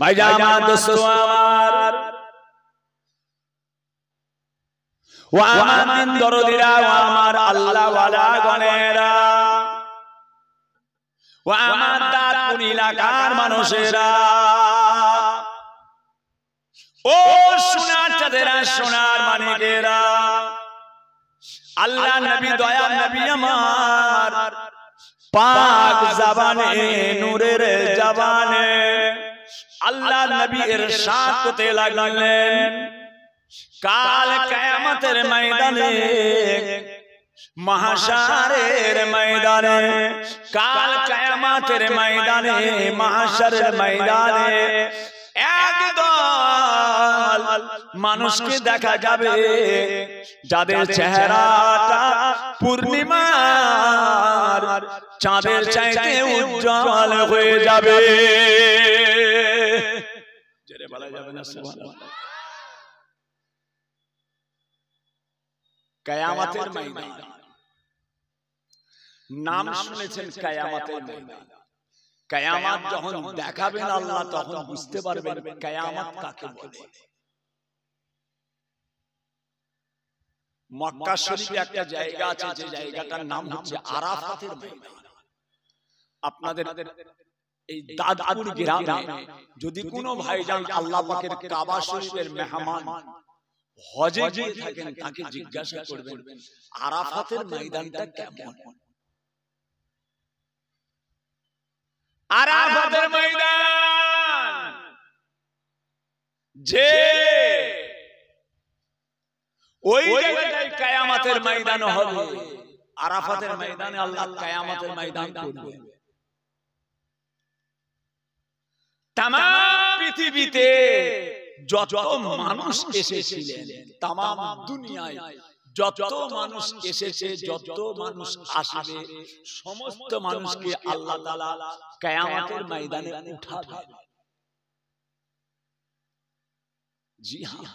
ভাইজান আমার দোস্ত আমার ও আমার দিন দরদিরা ও আমার আল্লাহ ওয়ালা গণেরা ও আমার দাঁতপুর এলাকার মানুষেরা ও সোনার চাঁদেরা সোনার মানিকেরা আল্লাহ নবী দয়াল নবী আমার পাক জবানে নূরের জবানে আল্লাহ নবী ইরশাদ করতে লাগলেন কাল কিয়ামতের ময়দানে মাহশারের ময়দানে কাল কিয়ামতের ময়দানে মাহশারের ময়দানে একদল মানুষকে দেখা যাবে যাদের চেহারাটা পূর্ণিমার চাঁদের চাইতে উজ্জ্বল হয়ে যাবে। জোরে বলা যাবে না সুবহানাল্লাহ। কিয়ামতের ময়দান নাম শুনেছেন, কিয়ামতের ময়দান। কিয়ামত যখন দেখাবেন আল্লাহ তখন বুঝতে পারবেন কিয়ামত কাকে বলে। মক্কা শরীফে একটা জায়গা আছে, যে জায়গাটার নাম হচ্ছে আরাফাতের ময়দান। আপনাদের এই দাদপুর গ্রামে যদি কোনো ভাইজান আল্লাহ পাকের কাবা শরীফের মেহমান হজে গিয়ে থাকেন, তাকে জিজ্ঞাসা করবেন আরাফাতের ময়দানটা কেমন। আরাফাতের ময়দান যে ওই জায়গায় কিয়ামতের ময়দান হবে। আরাফাতের ময়দানে আল্লাহ কিয়ামতের ময়দান করবে। তাম পৃথিবীতে যত মানুষ এসেছিলেন, তাম দুনিয়ায় যত মানুষ এসেছে, যত মানুষ আসবে, সমস্ত মানুষকে আল্লাহ তাআলা কিয়ামতের ময়দানে উঠাবেন। জি হ্যাঁ,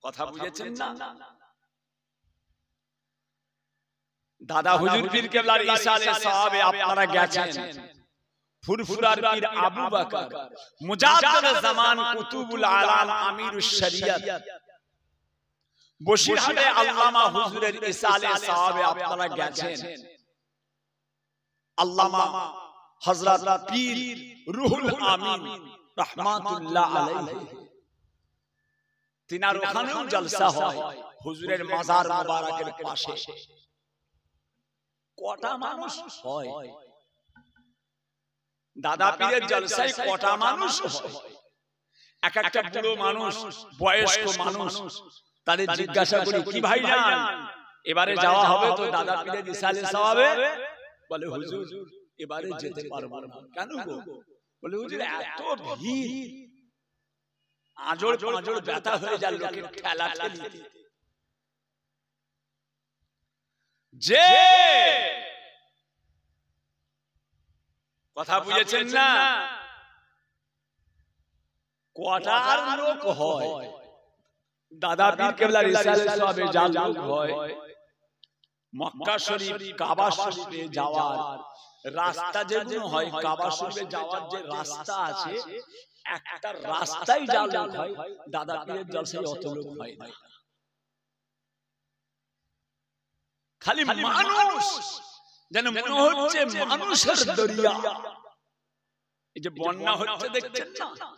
কথা বুঝেছেন না? দাদা হুজুর পীর কেবলার ইরশাদে সাহাবে আপনারা গেছেন। ফুরফুরার পীর আবু বকর মুজাদ্দিদ জামান কুতুবুল আলাম আমিরুশ শরিয়ত বসিরহাটে আল্লামা হুজুরের ইরশাদে সাহাবে আপনারা গেছেন। আল্লামা হযরত পীর রুহুল আমিন রাহমাতুল্লাহ আলাইহি, তিনার ওখানেও জলসা হয় হুজুরের মাজার মুবারকের পাশে। কটা মানুষ হয় দাদা পীরের জলসায়? কটা মানুষ হয়? এক একটা বুড়ো মানুষ, বয়স্ক মানুষ, তাদের জিজ্ঞাসা করি কি ভাইজান এবারে যাওয়া হবে তো দাদা পীরের ইরশাদে সাহাবে? বলে হুজুর এবারে যেতে পারবো না। কেন গো? বলে হুজুর এত ভিড়, আজড় পাঁজড় ব্যথা হয়ে যায় লোকের ঠেলা ঠেলি। যে কথা বুঝেছেন না? কটার লোক হয় দাদা পীর কেবলার ইরশাদে সাহাবে যা লোক হয়, মক্কা শরীফ কাবা শরীফে যাওয়ার রাস্তা যেগুলো হয়, কাবা শরীফে যাওয়ার যে রাস্তা আছে, একটা রাস্তায় যা লোক হয়, দাদা পীরের জলসায় অত লোক হয় না। খালি মানুষ, যেন মনে হচ্ছে মানুষের দরিয়া। এই যে বন্যা হচ্ছে দেখছেন না,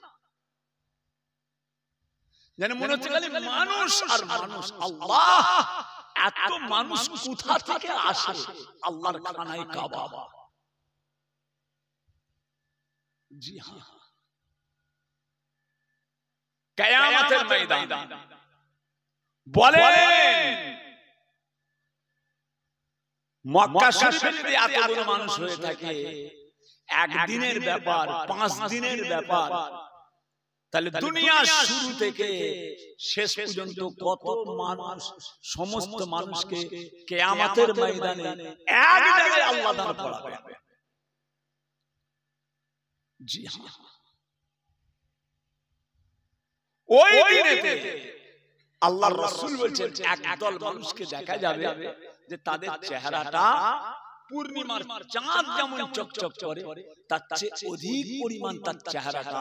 যেন মনে হচ্ছে খালি মানুষ আর মানুষ। আল্লাহ এত মানুষ কোথা থেকে আসে আল্লাহর খানায় কাবা? জি হ্যাঁ, কিয়ামতের ময়দান বলেন। মক্কা শরীফে যদি এতগুলো মানুষ হয়ে থাকে, একদিনের ব্যাপার, 5 দিনের ব্যাপার, তাহলে দুনিয়ার শুরু থেকে শেষ পর্যন্ত কত মানুষ, সমস্ত মানুষকে কিয়ামতের ময়দানে এক জায়গায় আল্লাহ দাঁড় করাবেন। জি হ্যাঁ, ওই দিনেতে আল্লাহর রাসূল বলেছেন একদল মানুষকে দেখা যাবে যে তাদের চেহারাটা পূর্ণিমার চাঁদ যেমন চকচক করে তার চেয়ে অধিক পরিমাণ তার চেহারাটা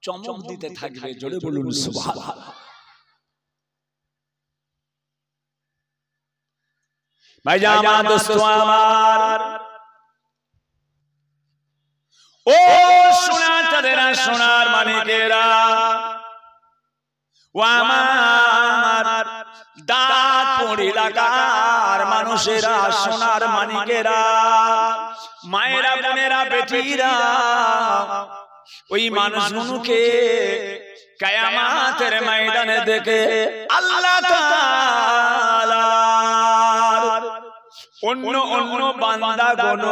চমক দিতে থাকবে। জোরে বলুন সুবহানাল্লাহ। ভাইজান আমার দোস্ত আমার, ও সোনার চাঁদেরা, সোনার মানিকেরা, ও আমার দাঁত পড়ি লাগার মানুষেরা, সোনার মানিকেরা, মায়েরা, বোনেরা, বেটিরা, ওই মানুষগুলোকে কিয়ামতের ময়দানে দেখে আল্লাহ তাআলা অন্য অন্য বান্দাগণ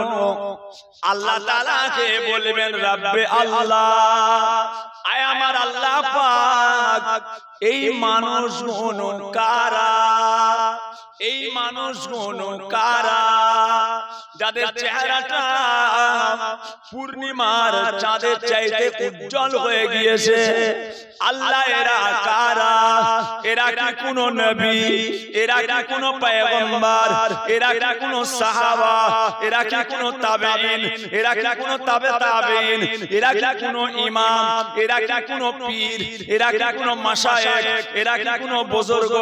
আল্লাহ তাআলাকে বলবেন, রব্বে আল্লাহ, আয় আমার আল্লাহ পাক, এই মানুষগুলো কারা? এই মানুষগুলো কারা যাদের চেহারাটা পূর্ণিমার চাঁদের চাইতে উজ্জ্বল হয়ে গিয়েছে? আল্লাহ, এরা কারা? এরা কি কোন নবী? এরা কি কোন পয়গম্বর? এরা কি কোন সাহাবা? এরা কি কোন তাবেঈন? এরা কি কোন তাবে তাবেঈন? এরা কি কোন ইমাম? এরা কি কোন পীর? এরা কি কোন মাশায়েখ? এরা কি কোন বুজুর্গ?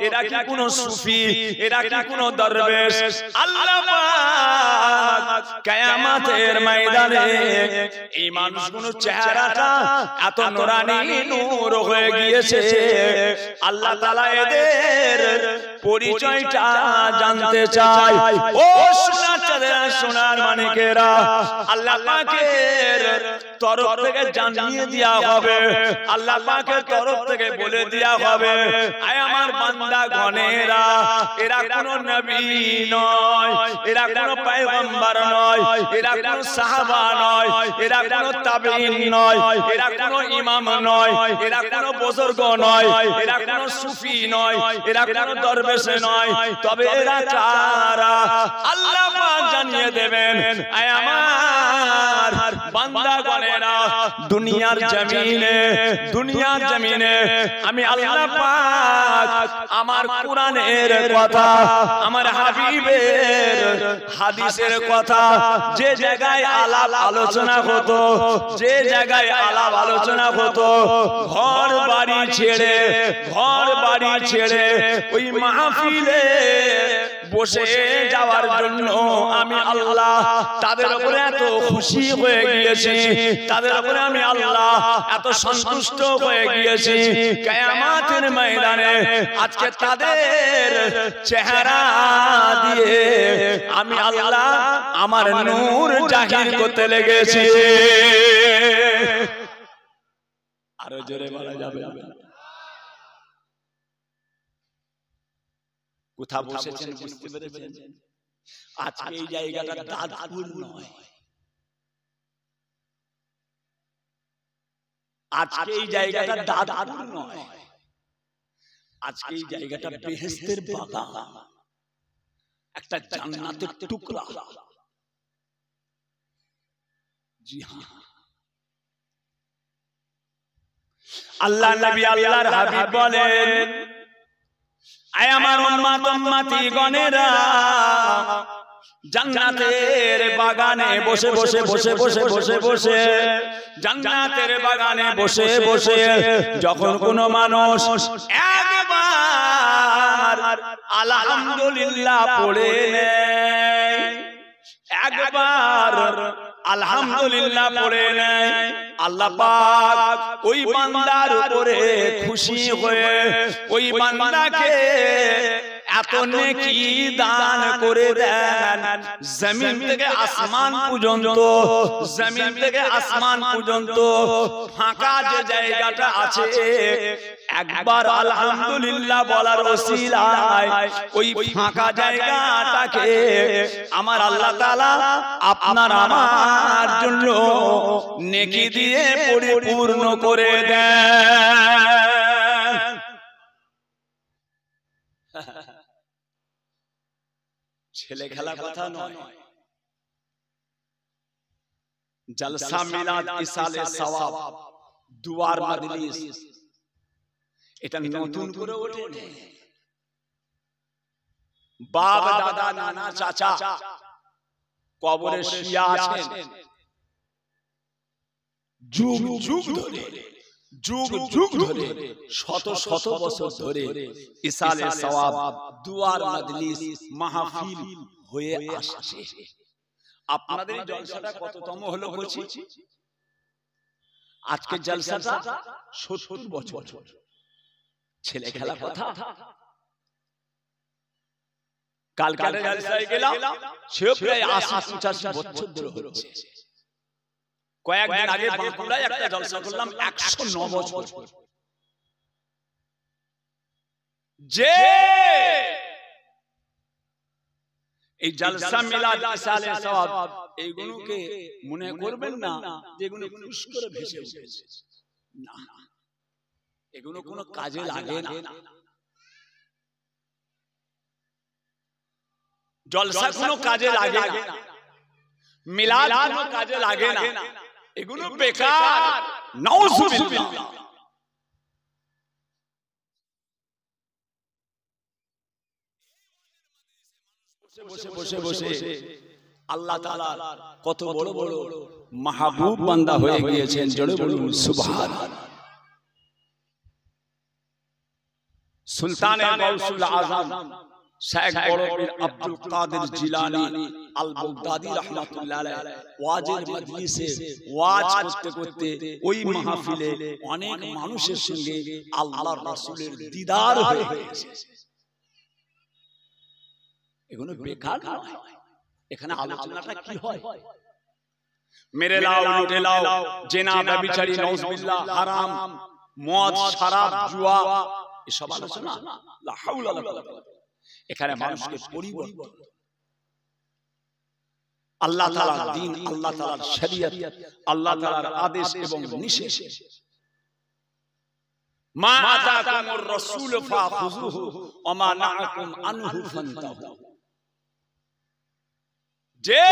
এরা কি কোন সুফি? এরা কি কোন দরবেশ? আল্লাহ পাক কিয়ামতের ময়দানে এই মানুষগুলোর চেহারাটা এত নূরানি নূর হয়ে গিয়েছে, আল্লাহ তাআলা এদের পরিচয়টা জানতে চায়। ও সোনার চাঁদেরা, সোনার মানিকেরা, আল্লাহ পাকের তরফ থেকে জানিয়ে দেয়া হবে, আল্লাহ পাকের তরফ থেকে বলে দেয়া হবে, আয় আমার বান্দা গণেরা, এরা কোন নবী নয়, এরা কোন পয়গম্বর নয়, এরা কোন সাহাবা নয়, এরা কোন তাবেঈন নয়, এরা কোন ইমাম নয়, এরা কোন বুজুর্গ নয়, এরা কোন সুফি নয়, এরা কোন দরবেশ নয়, তবে এরা কারা? আল্লাহ পাক জানিয়ে দেবেন, আয় আমার বান্দা গণেরা, দুনিয়ার জমিনে আমি আল্লাহ পাক আমার কোরআনের কথা, আমার হাবিবের হাদিসের কথা যে জায়গায় আলাপ আলোচনা হতো, যে জায়গায় আলাপ আলোচনা হতো, ঘর বাড়ি ছেড়ে ওই মাহফিলে বসে যাওয়ার জন্য আমি আল্লাহ তাদের উপরে এত খুশি হয়ে গিয়েছি, তাদের উপরে আমি আল্লাহ এত সন্তুষ্ট হয়ে গিয়েছি, কিয়ামতের ময়দানে আজকে তাদের চেহারা দিয়ে আমি আল্লাহ আমার নূর জাহির করতে লেগেছি। আরো জোরে বলা যাবে? কোথা বসেছেন বুঝতে পেরেছেন? আজকে এই জায়গাটা দাঁতপুর নয়, আজকে এই জায়গাটা দাঁতপুর নয়, আজকে এই জায়গাটা বেহেশতের বাগান, একটা জান্নাতের টুকরা। জি হ্যাঁ, আল্লাহ নবী আল্লাহর হাবিব বলেন, আয় আমার উম্মতি গণেরা, জান্নাতের বাগানে বসে বসে জান্নাতের বাগানে বসে যখন কোন মানুষ একবার আলহামদুলিল্লাহ পড়ে নেয়, একবার আলহামদুলিল্লাহ পড়ে নেয়, আল্লাহ পাক ওই বান্দার উপরে খুশি হয়ে ওই বান্দাকে এত নেকি দান করে দেন, জমিন থেকে আসমান পর্যন্ত ফাঁকা যে জায়গাটা আছে, একবার আলহামদুলিল্লাহ বলার ওসিলায় ওই ফাঁকা জায়গাটাকে আমার আল্লাহ তাআলা আপনার আমার জন্য নেকি দিয়ে পরিপূর্ণ করে দেন। ছেলে খেলা কথা নয়, জলসা মিলাদ ইসালে সওয়াব দুয়ার মজলিস এটা নতুন করে ওঠে। বাপ দাদা নানা চাচা কবরে শুয়ে আছেন যুগ যুগ ধরে, যুগ যুগ ধরে, শত শত বছর ধরে ইসালে সওয়াব, দুয়ার মজলিস, মাহফিল হয়ে আসছে। আপনাদের জলসাটা কততম হলো বলছি? আজকে জলসাটা 70 বছর। ছেলে খেলা কথা। কালকাটা জলসায় গেলাম, সেও প্রায় 80-85 বছর ধরে হচ্ছে। কয়েকদিন আগে বাঁকুড়ায় একটা জলসা করলাম 109 বছর। যে এই জলসা মিলাদ ইসালে সওয়াব এইগুলোকে মনে করবেন না যেগুলো খুশ করে ভেসে উঠেছে, না, এগুলো কোনো কাজে লাগে না। জলসা কোনো কাজে লাগে না, মিলাদ কোনো কাজে লাগে না, এগুলো বেকার। নাউজুবিল্লাহ। বসে বসে বসে আল্লাহ তাআলা কত বড় বড় মাহবুব বান্দা হয়ে গিয়েছেন, জোরে বলুন সুবহানাল্লাহ। সুলতানে গাউসুল আজম শেখ বড় পীর আব্দুল কাদের জিলানী আল বাগদাদি রাহমাতুল্লাহ আলাইহি ওয়াজের মজলিসে ওয়াজ করতে করতে ওই মাহফিলে অনেক মানুষের সঙ্গে আল্লাহর রাসূলের দিদার হয়ে গেছে। এগুলো বেকার নয়। এখানে আলোচনাটা কি হয়? মেরে লাও, লুটে লাও, জেনা, ব্যভিচারী, নাউজুবিল্লাহ, হারাম, মদ, শরাব, জুয়া, এসব আলোচনা লা হাওলা ওয়ালা কুওয়াতা। এখানে মানুষকে পরিবর্তন, আল্লাহ তাআলার দ্বীন, আল্লাহ তাআলার শরীয়ত, আল্লাহ তাআলার আদেশ এবং নিষেধ। মা আতাকুমুর রাসূল ফাখুযুহু ওয়া মা নাহাকুম আনহু ফান্তাহু। যে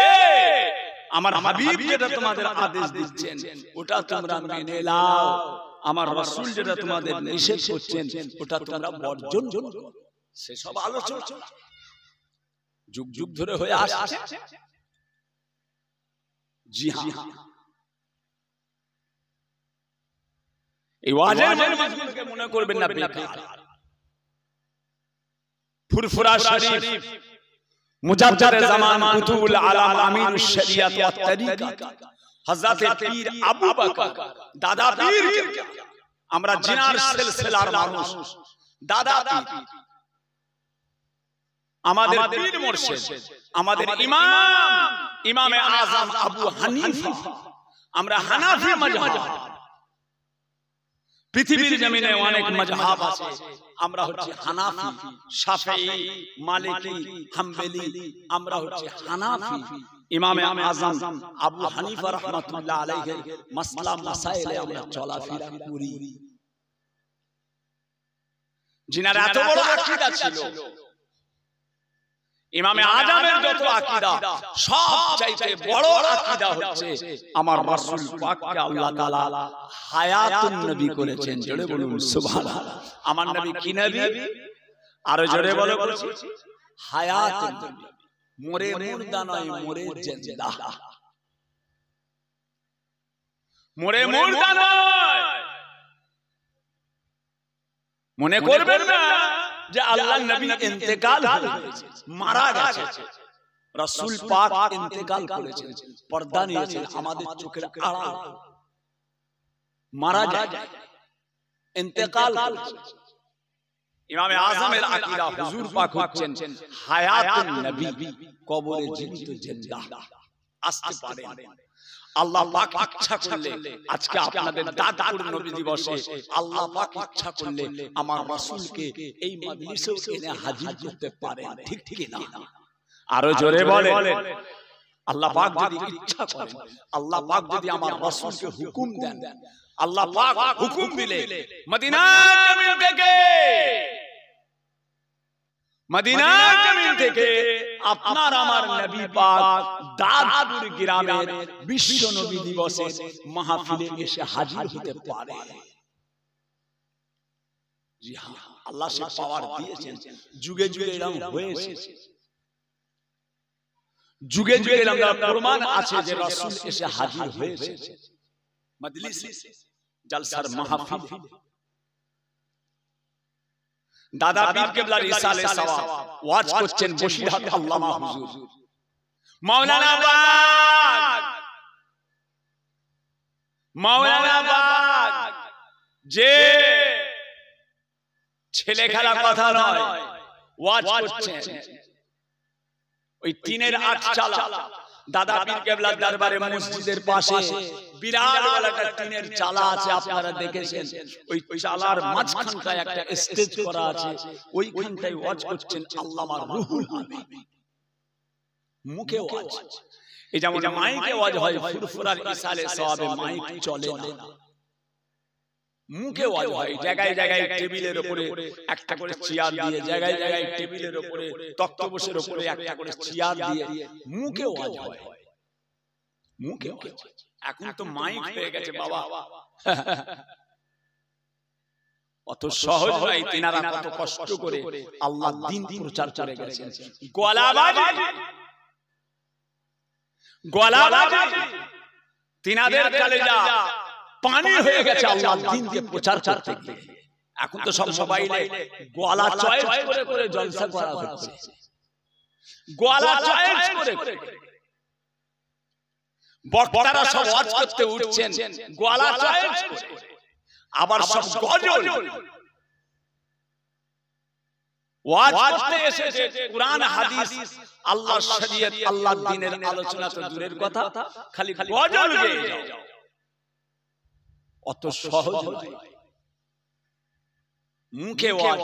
আমার হাবিব যেটা তোমাদের আদেশ দিচ্ছেন ওটা তোমরা মেনে নাও, আমার রাসূল যেটা তোমাদের নিষেধ করছেন ওটা তোমরা বর্জন করো। সেসব আলোচনা যুগ যুগ ধরে হয়ে আসছে। জি হ্যাঁ, এই ওয়াজের মজলিসগুলোকে মনে করবেন না বেকার। ফুরফুরা শরীফ, মুজাদ্দিদে জামান, কুতুবুল আলাম, আমিনুশ শরিয়ত ওয়াত তরিকাত, হযরত পীর আবু বকর, দাদা পীর, আমরা জিনার সিলসিলার মানুষ। দাদা পীর আমাদের পীর মুর্শিদ, আমাদের ইমাম, ইমামে আযম আবু হানিফা। আমরা হানাফি মাযহাব। পৃথিবীর জমিনে অনেক মাযহাব আছে, আমরা হচ্ছে হানাফি, শাফিঈ, মালিকি, হাম্বলি, আমরা হচ্ছে হানাফি। ইমামে আযম আবু হানিফা রাহমাতুল্লাহ আলাইহি মাসলা মাসাইলে আমরা চলাফেরা করি। জিনার এত বড় আকীদা ছিল, ইমামে আযমের যত আকীদা সবচাইতে বড় আকীদা হচ্ছে আমার রাসূল পাককে আল্লাহ তাআলা হায়াতুন নবী করেছেন। জোরে বলুন সুবহানাল্লাহ। আমার নবী কি নবী? আরো জোরে বলো বলছি, হায়াতুন নবী। মরে মুর্দা নয়, মরে জিন্দা। মরে মুর্দা নয়। মনে করবেন না যে আল্লাহর নবী ইন্তেকাল করেছেন, মারা গেছেন। রাসূল পাক ইন্তেকাল করেছেন, পর্দা নিয়েছেন, আমাদের চোখের আড়াল মারা যায়, ইন্তেকাল করেছেন। ইমামে আযমের আকীদা হুজুর পাক হচ্ছেন হায়াতুন নবী, কবরে জীবিত জিন্দা। আসতে পারেন আল্লাহ পাক ইচ্ছা করলে আজকে আপনাদের দাদপুর নবী দিবসে আল্লাহ পাক ইচ্ছা করলে আমার রাসূলকে এই মজলিসে এনে হাজির করতে পারেন, ঠিক ঠিক না? আরো জোরে বলে, আল্লাহ পাক যদি ইচ্ছা করেন, আল্লাহ পাক যদি আমার রাসূলকে হুকুম দেন, আল্লাহ পাক হুকুম দিলে মদিনার জমিন থেকে, মদিনার জমিন থেকে আপনার আমার নবী পাক দাদপুর গ্রামের বিশ্ব নবী দিবসে মাহফিলে এসে হাজির হতে পারে। জি হ্যাঁ, আল্লাহ সে পাওয়ার দিয়েছেন, যুগে যুগে এরকম হয়েছে। যুগে যুগে আমরা প্রমাণ আছে যে রাসূল এসে হাজির হয়েছে মজলিস জলসার মাহফিল। দাদা পীর কেবলার ইসালে সওয়াব ওয়াজ করছেন বসিরহাট আল্লামা হুজুর মাওলানা বাগ যে ছেলে খেলা কথা নয়, ওয়াজ করছেন ওই টিনের আট চালা দাদা পীর কেবলার দরবারে মসজিদের পাশে বিরাট বড় একটা টিনের চালা আছে, আপনারা দেখেছেন। ওই চালার মাঝখানটায় একটা স্টেজ করা আছে, ওইখানটায় ওয়াজ করছেন আল্লামা রুহুল আমিন। মুখে ওয়াজ, এই যেমন মাইকে ওয়াজ হয়, ফুরফুরার ইসালে সওয়াবে মাইক চলে না, মুখে ওয়াজ হয়। জায়গায় জায়গায় টেবিলের উপরে একটা করে চেয়ার দিয়ে, জায়গায় জায়গায় টেবিলের উপরে তক্তপোশের উপরে একটা করে চেয়ার দিয়ে মুখে ওয়াজ হয়, মুখে ওয়াজ। এখন তো মাইক হয়ে গেছে বাবা, অত সহজ নয়। তিনারা কত কষ্ট করে আল্লাহর দ্বীন প্রচার করে গেছেন। গলাবাজি তিনাদের কলেজা পানি হয়ে গেছে আল্লাহর দ্বীনকে প্রচার করতে গিয়ে। এখন তো সব মোবাইলে গলা চয়েস করে করে জলসা করা হচ্ছে, গলা চয়েস করে করে বক্তারা সব ওয়াজ করতে উঠছেন গলা চয়েস করে, আবার সব গজল ওয়াজ করতে এসেছে কুরআন হাদিস আল্লাহর শরীয়ত আল্লাহর দ্বীনের আলোচনা তো দূরের কথা, খালি গজল গেয়ে যাও। অত সহজ নয়। মুখে ওয়াজ,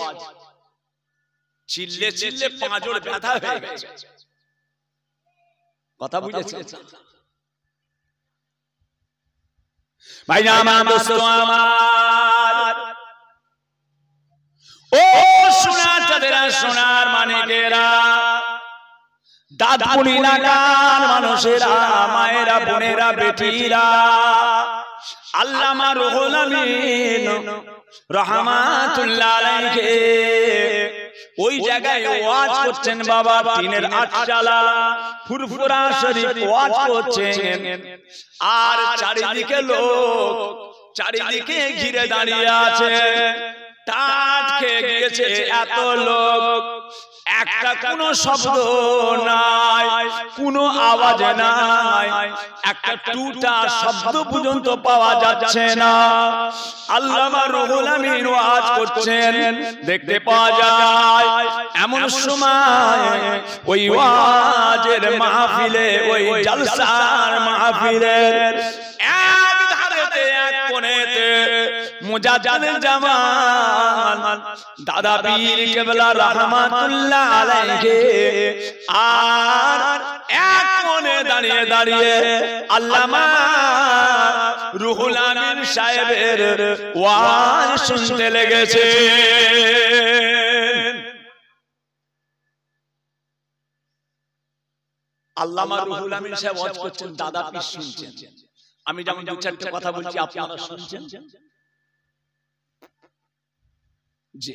চিল্লে চিল্লে পাঁজর ব্যথা হয়ে গেছে। কথা বুঝেছেন ভাই? আমার দোস্ত আমার, ও সোনা চাঁদেরা, সোনার মানিকেরা, দাদপুরি এলাকার মানুষেরা, মায়েরা, বোনেরা, বেটিরা, আল্লামা রুহুল আমিন রাহমাতুল্লাহ আলাইহি ওই জায়গায় ওয়াজ করছেন বাবা। টিনের আটচালা ফুরফুরা শরীফ ওয়াজ করছেন, আর চারিদিকে লোক চারিদিকে ঘিরে দাঁড়িয়ে আছে, টাট খেয়ে গিয়েছে এত লোক। একটা কোনো শব্দ নাই, কোনো আওয়াজ নাই, একটা টুটা শব্দ পর্যন্ত পাওয়া যাচ্ছে না। আল্লামা রুহুল আমিন ওয়াজ করছেন, দেখতে পাওয়া যায় এমন সময় ওই ওয়াজের মাহফিলে, ওই জলসার মাহফিলের এক ধারেতে এক কোণেতে মুজাদ্দিদ জামান দাদা পীর কেবলা রাহমাতুল্লাহ আলাইহি, আর এক কোণে দাঁড়িয়ে দাঁড়িয়ে আল্লামা রুহুল আমিন সাহেবের ওয়াজ শুনতে লেগেছে। আল্লামা রুহুল আমিন সাহেব ওয়াজ করছেন, দাদা পীর শুনছেন। আমি যেমন দু চারটে কথা বলছি, আপনারা শুনছেন। জি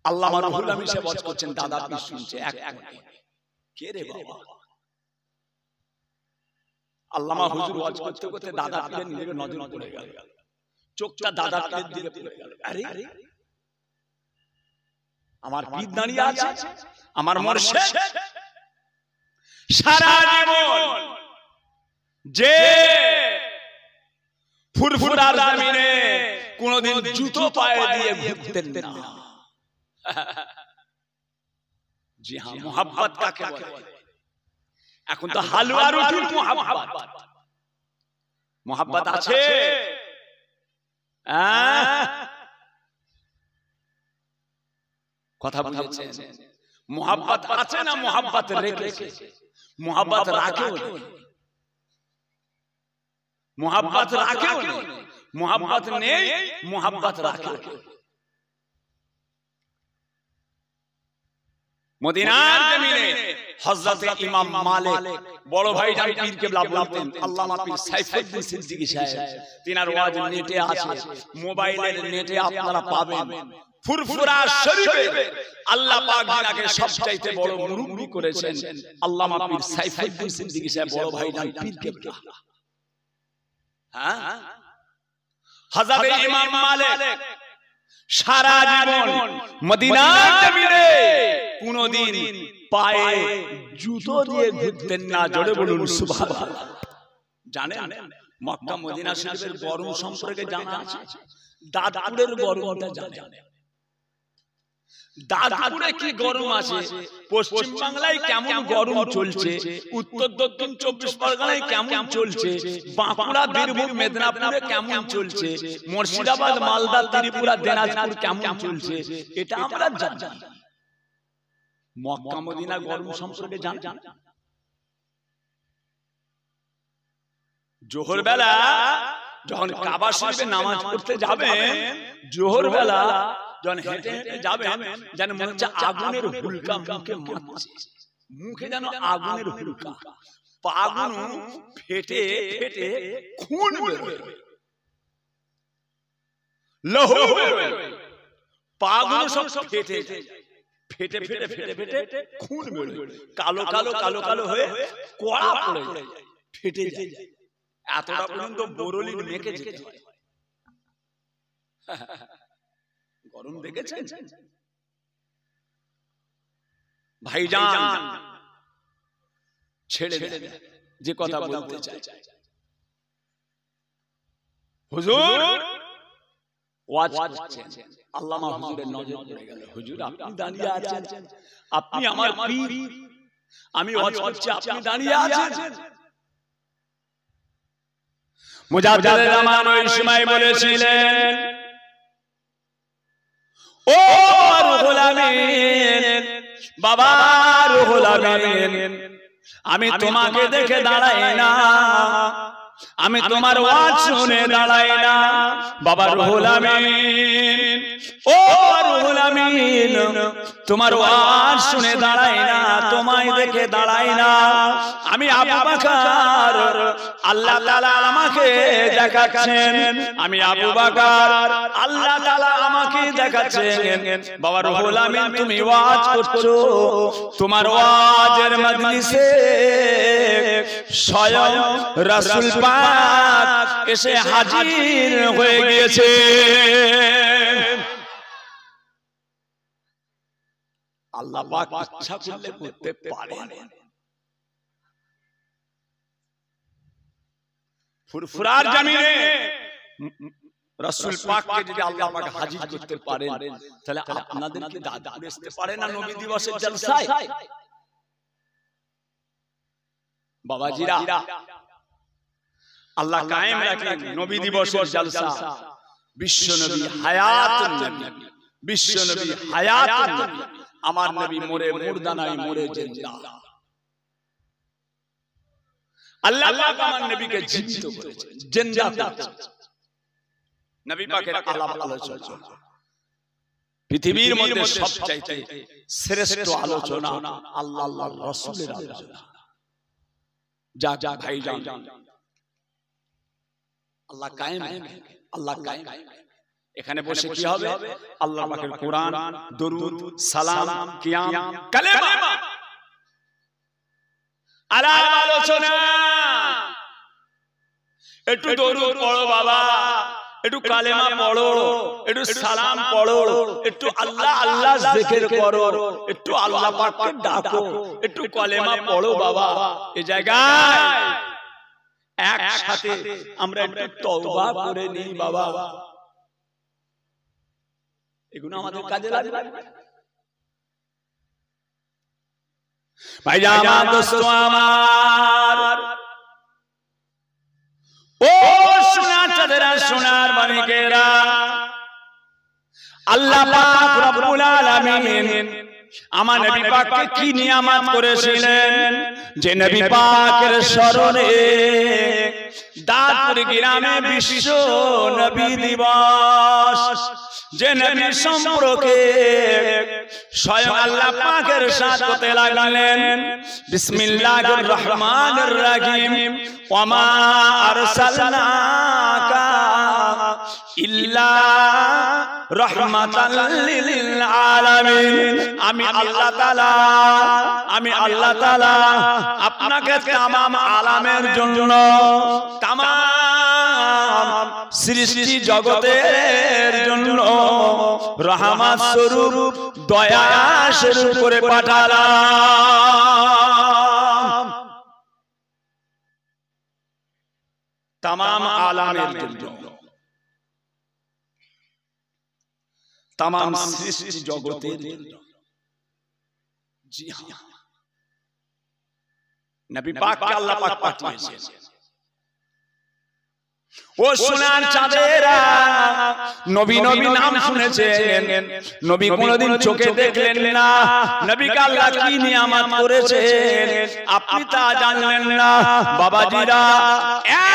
আল্লামা রুহুল আমিন সাহেব ওয়াজ করছেন, দাদা পীর শুনছে। কে রে বাবা? আল্লামা হুজুর ওয়াজ করতে করতে দাদা পীরের দিকে নজর পড়ে গেল, চোখটা দাদা পীরের দিকে পড়ে গেল। আরে আমার পীর দাঁড়িয়ে আছে, আমার মুর্শিদ সারা জীবন যে ফুরফুরার জমিনে কোনদিন জুতো পায়ে দিয়ে ঘুরতেন না। জি হ্যাঁ, মোহাব্বত কাকে বলে? এখন তো হালুয়া রুটির মোহাব্বত। মোহাব্বত আছে? কথা বুঝেছেন? মোহাব্বত আছে না মোহাব্বত রেখেছে? মোহাব্বত রাখেও নেই, মোহাব্বত রাখেও নেই, মোহাব্বত নেই, মোহাব্বত রাখেও নেই। মদিনার জমিনে হযরত ইমাম মালিক বড় ভাইজান পীর কেবলা বলতেন, আল্লামা পীর সাইফুদ্দিন সিদ্দিকী সাহেব, তিনার ওয়াজ নেটে আছে, মোবাইলের নেটে আপনারা পাবেন। ফুরফুরা শরীফে আল্লাহ পাক যিনাকে সবচাইতে বড় মুরব্বি করেছেন আল্লামা পীর সাইফুদ্দিন সিদ্দিকী সাহেব বড় ভাইজান পীর কেবলা। হ্যাঁ, হযরত ইমাম মালিক সারা জীবন মদিনার জমিনে কোনদিন পায়ে জুতো দিয়ে ঘুরতেন না। জোরে বলুন সুবহানাল্লাহ। জানেন মক্কা মদিনা শরীফের গরম সম্পর্কে জানা আছে? দাদপুরের গরমটা জানেন? দাদপুরে কি গরম আছে, পশ্চিম বাংলায় কেমন গরম চলছে, উত্তর দক্ষিণ 24 পরগনায় কেমন চলছে, বাঁকুড়া বীরভূম মেদিনীপুরে কেমন চলছে, মুর্শিদাবাদ মালদা ত্রিপুরা দিনাজপুর কেমন চলছে, এটা আমরা জানি। মক্কা মদিনা গরম সম্পর্কে জানেন? জোহর বেলা যখন কাবা শরীফে নামাজ পড়তে যাবেন, জোহর বেলা যখন হেঁটে হেঁটে যাবেন, যেন মনে হচ্ছে আগুনের হুলকা মুখে মারছে, মুখে যেন আগুনের হুলকা, পাগুলো ফেটে ফেটে খুন বেরোয়, লহু বেরোয়, পাগুলো সব ফেটে ফেটে ফেটে ফেটে ফেটে খুন বেরোয়, কালো কালো কালো কালো হয়ে কোয়া পড়ে যায়, ফেটে যায়, এতটা পর্যন্ত বোরলিন মেখে যেতে হয়। গরম দেখেছেন ভাইজান? ছেড়ে দেন যে কথা বলতে চাই। হুজুর ওয়াজ করছেন, আল্লামা হুজুরের নজর পড়ে গেল। হুজুর আপনি দাঁড়িয়ে আছেন, আপনি আমার পীর, আমি ওয়াজ করছি, আপনি দাঁড়িয়ে আছেন। মুজাদ্দিদুর রহমান ওই সময় বলেছিলেন, ও রুহুল আমিন, বাবা রুহুল আমিন, আমি তোমাকে দেখে দাঁড়াই না, আমি তোমার ওয়াজ শুনে দাঁড়াই না। বাবা রুহুল আমিন, ও রুহুল আমিন, তোমার ওয়াজ শুনে দাঁড়াই না, তোমায় দেখে দাঁড়াই না। আমি আবু বকর, আল্লাহ তাআলা আমাকে দেখাচ্ছেন, আমি আবু বকর, আল্লাহ তাআলা আমাকে দেখাচ্ছেন। বাবা রুহুল আমিন, তুমি ওয়াজ করছো, তোমার ওয়াজের মজলিসে স্বয়ং রাসূল পাক এসে হাজির হয়ে গিয়েছে। আল্লাহ পাক ইচ্ছা করলে করতে পারেন। ফুরফুরার জমিনে রাসূল পাককে যদি আল্লাহ পাক হাজির করতে পারেন, তাহলে আপনাদের কি দাদপুরে আসতে পারে না নবী দিবসের জলসায়? বাবাজিরা, আল্লাহ কায়েম রাখেন নবী দিবসের জলসা। বিশ্ব নবী হায়াতুন নবী, বিশ্ব নবী হায়াতুন নবী, আমার নবী মরে মুর্দা নাই, মরে জিন্দা। আল্লাহ পাক আমার নবীকে জীবিত করেছেন, জিন্দা করেছেন। নবী পাকের আলাপ আলোচনা চলছে। পৃথিবীর মধ্যে সবচাইতে শ্রেষ্ঠ আলোচনা আল্লাহর রাসূলের আলোচনা। যা যা ভাইজান, আল্লাহ কায়েম, আল্লাহ কায়েম। এখানে বসে কি হবে? আল্লাহ পাকের কোরআন, দরুদ, সালাম, কিয়াম, কালেমা, আলাপ আলোচনা। একটু দরুদ পড়ো বাবা, একটু কালেমা পড়ো, একটু সালাম পড়ো, একটু আল্লাহ আল্লাহ জিকির করো, একটু আল্লাহ পাককে ডাকো, একটু কালেমা পড়ো বাবা। এই জায়গায় একসাথে আমরা একটু তওবা করে নিই বাবা, এগুলো আমাদের কাজে লাগবে। ভাইজান আমার, দোস্ত আমার, ও সোনার চাঁদেরা, সোনার মানিকেরা, আল্লাহ পাক রব্বুল আলামিন আমার নবী পাককে কি নিয়ামত করেছিলেন, যে নবী পাকের স্মরণে দাঁতপুর গ্রামে বিশ্ব নবী দিবস, যে নবী সম্পর্কে স্বয়ং আল্লাহ পাকের সাথ করতে লাগলেন। বিসমিল্লাহির রহমানির রহিম, ওয়া মা আরসালনাকা ইল্লা রাহমাতাল লিল আলামিন। আমি আল্লাহ তাআলা আপনাকে तमाम আলামের জন্য, तमाम সৃষ্টি জগতের জন্য রহমত স্বরূপ, দয়া স্বরূপ করে পাঠালাম। तमाम আলামের জন্য, तमाम সৃষ্টি জগতের জন্য। জি হ্যাঁ, নবী পাককে আল্লাহ পাক পাঠিয়েছেন। ও সোনার চাঁদেরা, নবী নবী নাম শুনেছেন, নবী কোনদিন চোখে দেখলেন না। নবীকে আল্লাহ কি নিয়ামত করেছেন আপনি তা জানলেন না। বাবাজিরা,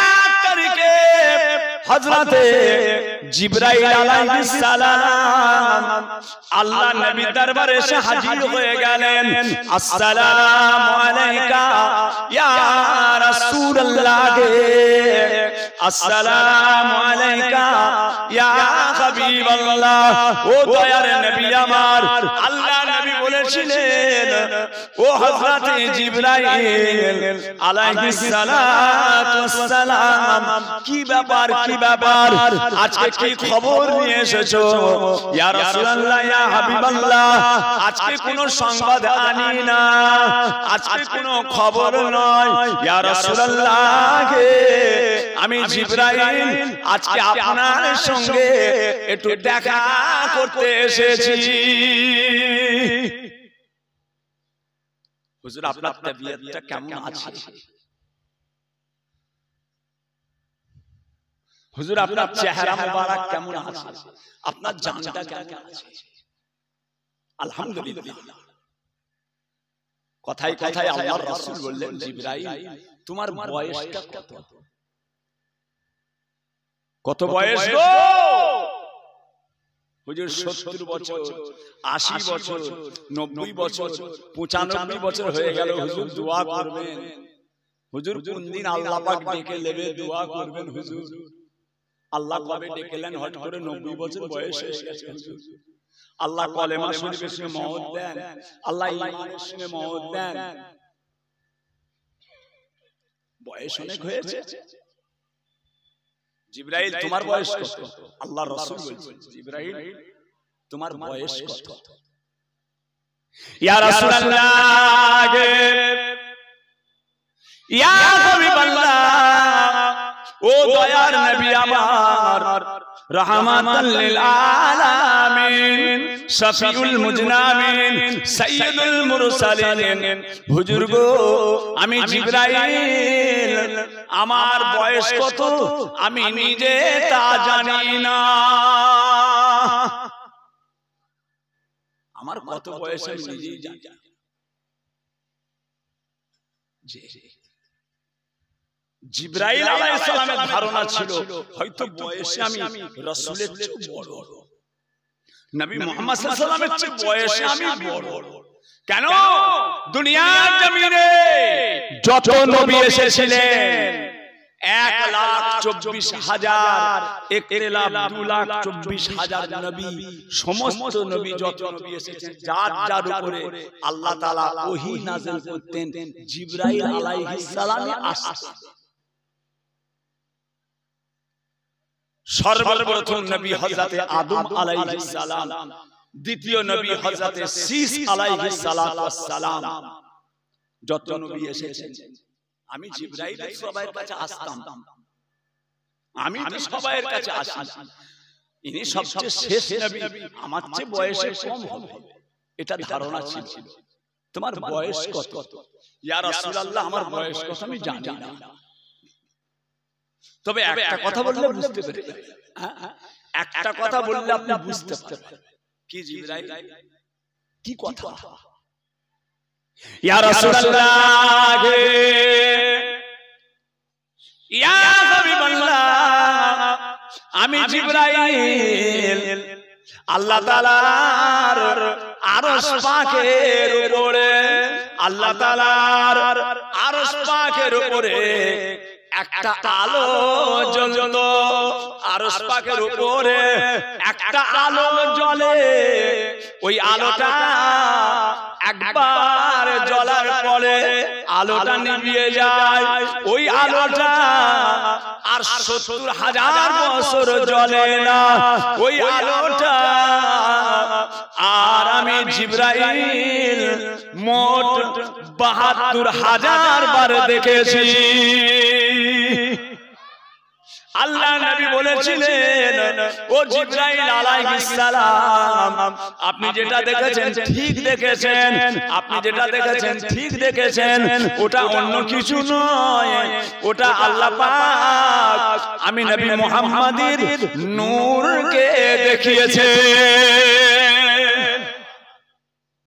এক তারিখে হযরতে জিবরাইল আলাইহিস সালাম আল্লাহ নবীর দরবারে এসে হাজির হয়ে গেলেন। আসসালামু আলাইকা ইয়া রাসূলুল্লাহ, আসসালামু আলাইকা ইয়া হাবিবাল্লাহ। ও দয়ার নবী আমার, আল্লাহ নবী বলেছিলেন, ও হযরতে জিবরাইল আলাইহিস সালাতু ওয়াস সালাম, কি ব্যাপার আজকে কি খবর নিয়ে এসেছো? ইয়া রাসূলুল্লাহ, ইয়া হাবিবাল্লাহ, আজকে কোনো সংবাদ আনি না, আজকে কোনো খবর নয়। ইয়া রাসূলুল্লাহ, আমি জিবরাইল আজকে আপনার সঙ্গে একটু দেখা করতে এসেছি। হুজুর, আপনার তাবিয়তটা কেমন আছে? হুজুর, আপনার চেহারা মুবারক কেমন আছে? আপনার জানটা কেমন আছে? আলহামদুলিল্লাহ। কথায় কথায় আল্লাহর রাসূল বললেন, জিবরাইল, তোমার বয়সটা কত? কত বয়স গো? হুজুর, 70 বছর, 80 বছর, 90 বছর, 95 বছর হয়ে গেল। হুজুর, দোয়া করবেন। হুজুর, কোন দিন আল্লাহ পাক ডেকে নেবে, দোয়া করবেন। হুজুর, আল্লাহ কবে ডেকেলেন? হট করে 90 বছর বয়স হয়ে গেছে। হুজুর, আল্লাহ কলেমা শরীফের সঙ্গে মওত দেন, আল্লাহ ঈমানের সঙ্গে মওত দেন। বয়স অনেক হয়েছে। জিবরাইল, তোমার বয়স কত? আল্লাহর রাসূল বলছেন, জিবরাইল, তোমার বয়স কত? ইয়া রাসূলুল্লাহ, ইয়া হাবিবাল্লাহ, ও দয়ার নবী আমার, রাহমাতাল লিল আলামিন, শফিউল মুজনামিন, সাইয়্যিদুল মুরসালিন। হুজুর গো, আমি জিবরাইল, আমার বয়স কত আমি নিজে তা জানি না। আমার কত বয়স আমি নিজেই জানি না। জিবরাইল আলাইহিস সালামের ধারণা ছিল হয়তো বয়সে আমি রাসূলের চেয়ে বড়, নবী মুহাম্মদ সাল্লাল্লাহু আলাইহি ওয়াসাল্লামের চেয়ে বয়সে আমি বড়। কেন? দুনিয়ার জমিনে যত নবী এসেছিলেন 1,24,000, 1,24,000 নবী, সমস্ত নবী, যত নবী এসেছেন, যার যার উপরে আল্লাহ তাআলা ওহী নাযিল করতেন, জিবরাইল আলাইহিস সালাম আসতেন। সর্বপ্রথম নবী হযরতে আদম আলাইহিস সালাম, দ্বিতীয় নবী হযরতে শীস আলাইহিস সালাতু ওয়াস সালাম। যত নবী এসেছেন, আমি জিবরাইল সবার কাছে আসতাম, আমি তো সবার কাছে আসি, ইনি সবচেয়ে শেষ নবী, আমার চেয়ে বয়সে কম হবে, এটা ধারণা ছিল। তোমার বয়স কত? ইয়া রাসূলুল্লাহ, আমার বয়স কত আমি জানি না, তবে একটা কথা বললে বুঝতে পারবেন। একটা কথা বললে আপনি বুঝতে পারবেন। কি জিবরাইল, কি কথা? ইয়া রাসূলুল্লাহ, ইয়া হাবিবাল্লাহ, আমি জিবরাইল আল্লাহ তাআলার আরশ পাকের উপরে, আল্লাহ তাআলার আরশ পাকের উপরে একটা আলো জ্বলতো আরশ পাকের উপরে একটা আলো জ্বলে ওই আলোটা একবার জ্বলার পরে আলোটা নিভিয়ে যায় ওই আলোটা আর ৭০,০০০ বছর জ্বলে না ওই আলোটা আর আমি জিবরাইল মোট ৭২,০০০ বার দেখেছি আল্লাহ নবী বলেছিলেন ও জিবরাইল আলাইহিস সালাম আপনি যেটা দেখেছেন ঠিক দেখেছেন আপনি যেটা দেখেছেন ঠিক দেখেছেন ওটা অন্য কিছু নয় ওটা আল্লাহ পাক আমি নবী মুহাম্মাদের নূরকে দেখিয়েছে